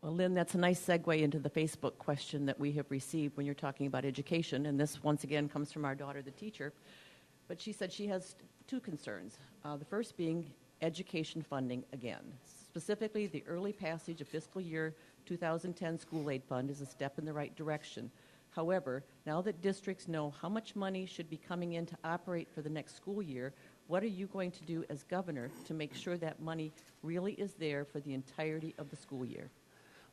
Well, Lynn, that's a nice segue into the Facebook question that we have received when you're talking about education. And this, once again, comes from our daughter, the teacher. But she said she has two concerns. The first being education funding again. Specifically, the early passage of fiscal year 2010 school aid fund is a step in the right direction. However, now that districts know how much money should be coming in to operate for the next school year, what are you going to do as governor to make sure that money really is there for the entirety of the school year?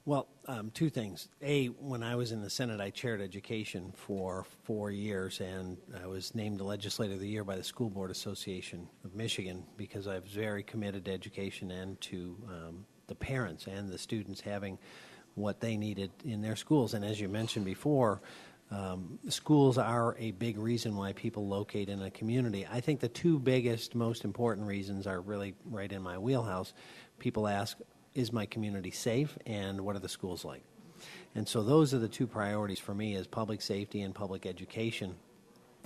Well, two things. A, when I was in the Senate, I chaired education for 4 years, and I was named the Legislator of the Year by the School Board Association of Michigan because I was very committed to education and to the parents and the students having what they needed in their schools. And as you mentioned before, schools are a big reason why people locate in a community. I think the two biggest, most important reasons are really right in my wheelhouse. People ask, is my community safe, and what are the schools like? And so those are the two priorities for me, is public safety and public education.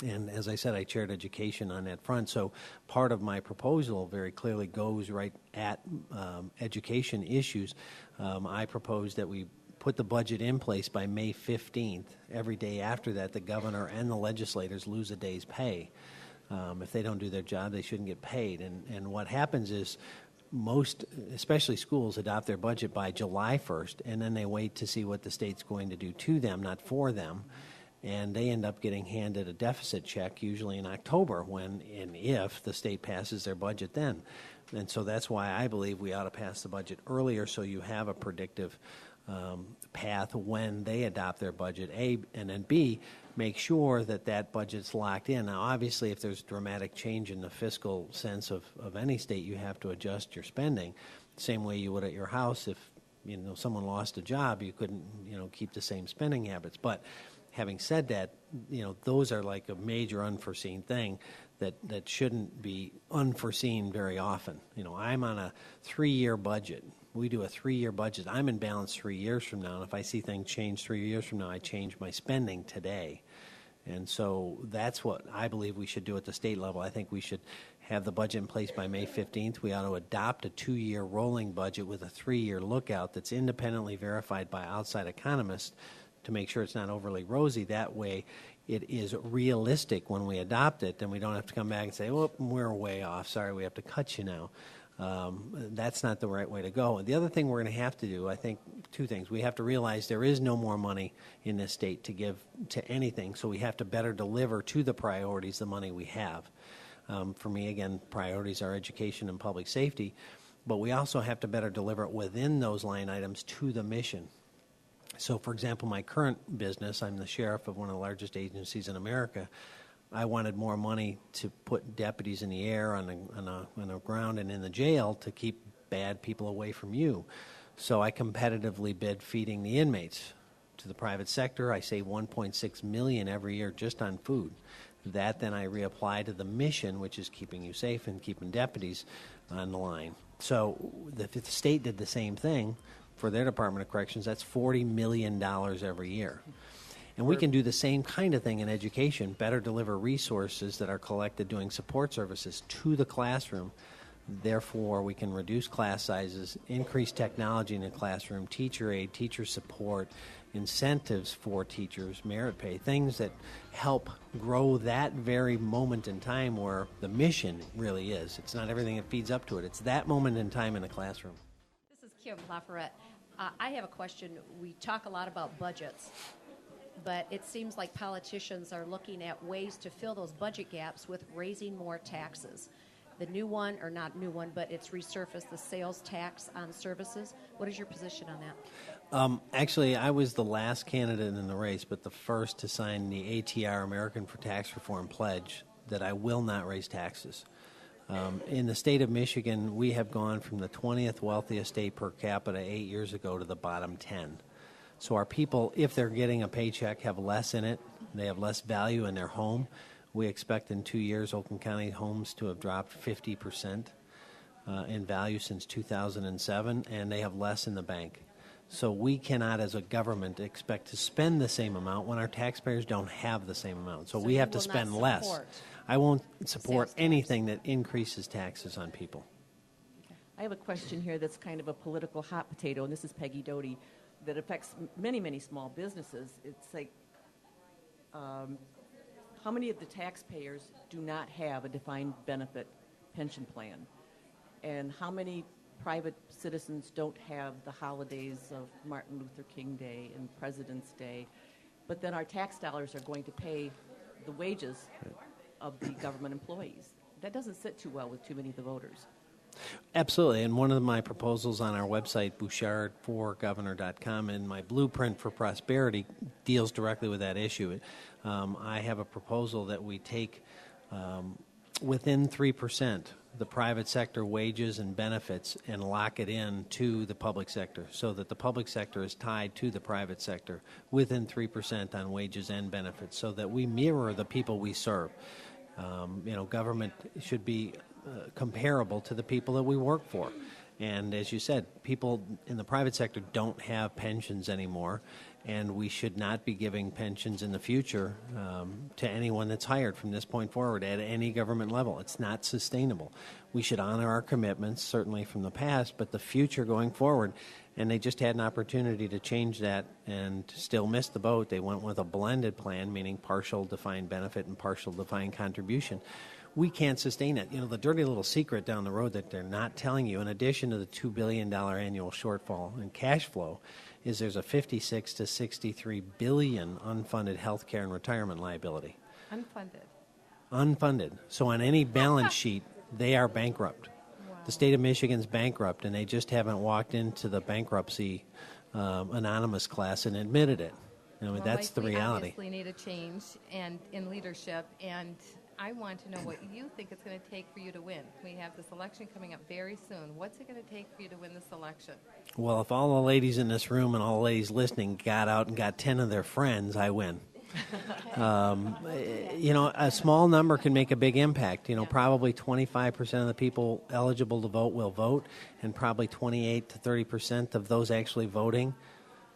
And as I said, I chaired education on that front. So part of my proposal very clearly goes right at education issues. I propose that we put the budget in place by May 15th. Every day after that, the governor and the legislators lose a day's pay. If they don't do their job, they shouldn't get paid. And what happens is most, especially schools, adopt their budget by July 1st, and then they wait to see what the state's going to do to them, not for them. And they end up getting handed a deficit check, usually in October, when and if the state passes their budget then. And so that's why I believe we ought to pass the budget earlier, so you have a predictive path when they adopt their budget, A, and then B, make sure that that budget's locked in. Now, obviously, if there's dramatic change in the fiscal sense of any state, you have to adjust your spending, same way you would at your house. If someone lost a job, you couldn't keep the same spending habits. But having said that, those are like a major unforeseen thing that shouldn't be unforeseen very often. I'm on a 3-year budget. We do a 3-year budget. I'm in balance 3 years from now, and if I see things change 3 years from now, I change my spending today. And so that's what I believe we should do at the state level. I think we should have the budget in place by May 15th. We ought to adopt a 2-year rolling budget with a 3-year lookout that's independently verified by outside economists to make sure it's not overly rosy. That way it is realistic when we adopt it, and we don't have to come back and say, oh, we're way off. Sorry, we have to cut you now. That's not the right way to go. And the other thing we're going to have to do, I think, two things. We have to realize there is no more money in this state to give to anything, so we have to better deliver to the priorities the money we have. For me, again, priorities are education and public safety, but we also have to better deliver it within those line items to the mission. So, for example, my current business, I'm the sheriff of one of the largest agencies in America. I wanted more money to put deputies in the air, on the ground, and in the jail to keep bad people away from you. So I competitively bid feeding the inmates to the private sector. I save $1.6 million every year just on food. That then I reapply to the mission, which is keeping you safe and keeping deputies on the line. So if the state did the same thing for their Department of Corrections, that's $40 million every year. And we can do the same kind of thing in education, better deliver resources that are collected doing support services to the classroom. Therefore, we can reduce class sizes, increase technology in the classroom, teacher aid, teacher support, incentives for teachers, merit pay, things that help grow that very moment in time where the mission really is. It's not everything that feeds up to it. It's that moment in time in the classroom. This is Kim Lafayette. I have a question. We talk a lot about budgets, but it seems like politicians are looking at ways to fill those budget gaps with raising more taxes. The new one, or not new one, but it's resurfaced, the sales tax on services. What is your position on that? Actually, I was the last candidate in the race, but the first to sign the ATR, American for Tax Reform pledge, that I will not raise taxes. In the state of Michigan, we have gone from the 20th wealthiest state per capita 8 years ago to the bottom 10. So our people, if they're getting a paycheck, have less in it. They have less value in their home. We expect in 2 years Oakland County homes to have dropped 50% in value since 2007, and they have less in the bank. So we cannot, as a government, expect to spend the same amount when our taxpayers don't have the same amount. So we have to spend less. I won't support anything that increases taxes on people. I have a question here that's kind of a political hot potato, and this is Peggy Doty, that affects many, many small businesses. It's like, how many of the taxpayers do not have a defined benefit pension plan? And how many private citizens don't have the holidays of Martin Luther King Day and President's Day? But then our tax dollars are going to pay the wages of the government employees. That doesn't sit too well with too many of the voters. Absolutely, and one of my proposals on our website, Bouchard4governor.com, and my blueprint for prosperity deals directly with that issue. I have a proposal that we take within 3% the private sector wages and benefits and lock it in to the public sector so that the public sector is tied to the private sector within 3% on wages and benefits so that we mirror the people we serve. Government should be comparable to the people that we work for. And as you said, people in the private sector don't have pensions anymore, and we should not be giving pensions in the future to anyone that's hired from this point forward at any government level. It's not sustainable. We should honor our commitments, certainly from the past, but the future going forward. And they just had an opportunity to change that and still missed the boat. They went with a blended plan, meaning partial defined benefit and partial defined contribution. We can't sustain it. The dirty little secret down the road that they're not telling you, in addition to the $2 billion annual shortfall in cash flow, is there's a $56 to $63 billion unfunded health care and retirement liability. Unfunded. So on any balance sheet, they are bankrupt. Wow. The state of Michigan's bankrupt, and they just haven't walked into the bankruptcy anonymous class and admitted it. That's the reality. We obviously need a change and in leadership, and I want to know what you think it's going to take for you to win. We have this election coming up very soon. What's it going to take for you to win this election? Well, if all the ladies in this room and all the ladies listening got out and got 10 of their friends, I win. A small number can make a big impact. Probably 25% of the people eligible to vote will vote, and probably 28 to 30% of those actually voting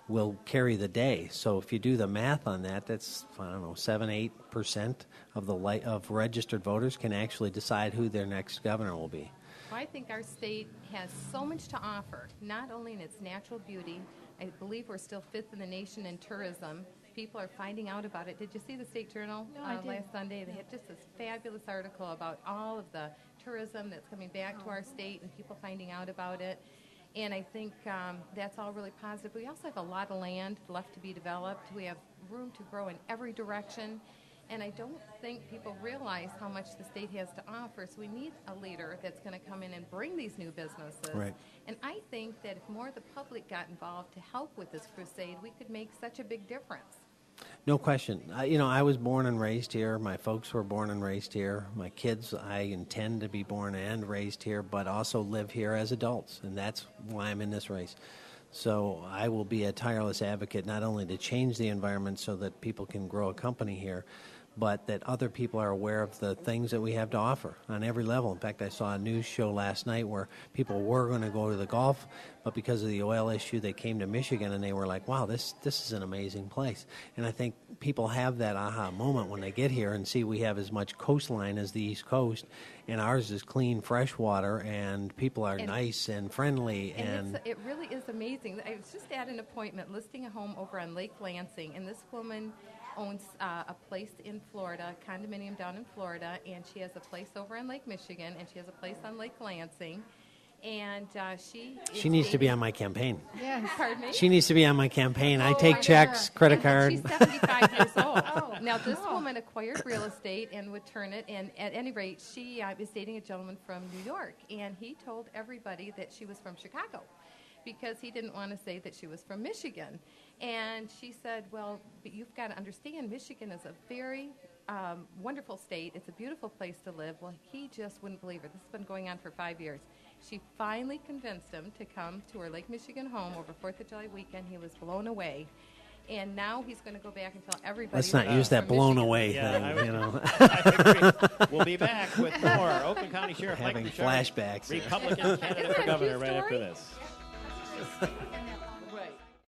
will carry the day. So if you do the math on that, that's 7-8% of registered voters can actually decide who their next governor will be. Well, I think our state has so much to offer, not only in its natural beauty. I believe we're still 5th in the nation in tourism. People are finding out about it. Did you see the State Journal last Sunday? They had just this fabulous article about all of the tourism that's coming back to our state and people finding out about it. And I think that's all really positive. We also have a lot of land left to be developed. We have room to grow in every direction. And I don't think people realize how much the state has to offer. So we need a leader that's going to come in and bring these new businesses. Right. And I think that if more of the public got involved to help with this crusade, we could make such a big difference. No question. I was born and raised here. My folks were born and raised here. My kids, I intend to be born and raised here, but also live here as adults, and that's why I'm in this race. So I will be a tireless advocate not only to change the environment so that people can grow a company here, but that other people are aware of the things that we have to offer on every level. In fact, I saw a news show last night where people were going to go to the Gulf, but because of the oil issue, they came to Michigan and they were like, wow, this is an amazing place. And I think people have that aha moment when they get here and see we have as much coastline as the East Coast, and ours is clean, fresh water, and people are nice and friendly. And it really is amazing. I was just at an appointment listing a home over on Lake Lansing, and this woman owns a place in Florida, a condominium down in Florida, and she has a place over on Lake Michigan, and she has a place on Lake Lansing. And she needs to be on my campaign. Yeah, pardon me? She needs to be on my campaign. I take checks, credit card. She's 75 years old. Now, this woman acquired real estate and would turn it, and at any rate, she is dating a gentleman from New York, and he told everybody that she was from Chicago because he didn't want to say that she was from Michigan. And she said, well, but you've got to understand, Michigan is a very wonderful state. It's a beautiful place to live. Well, he just wouldn't believe it. This has been going on for 5 years. She finally convinced him to come to her Lake Michigan home over 4th of July weekend. He was blown away. And now he's going to go back and tell everybody. Let's not use that blown Michigan. away thing. I agree. We'll be back with more Oakland County Sheriff having Mike Bouchard, flashbacks. Republican candidate for governor right after this.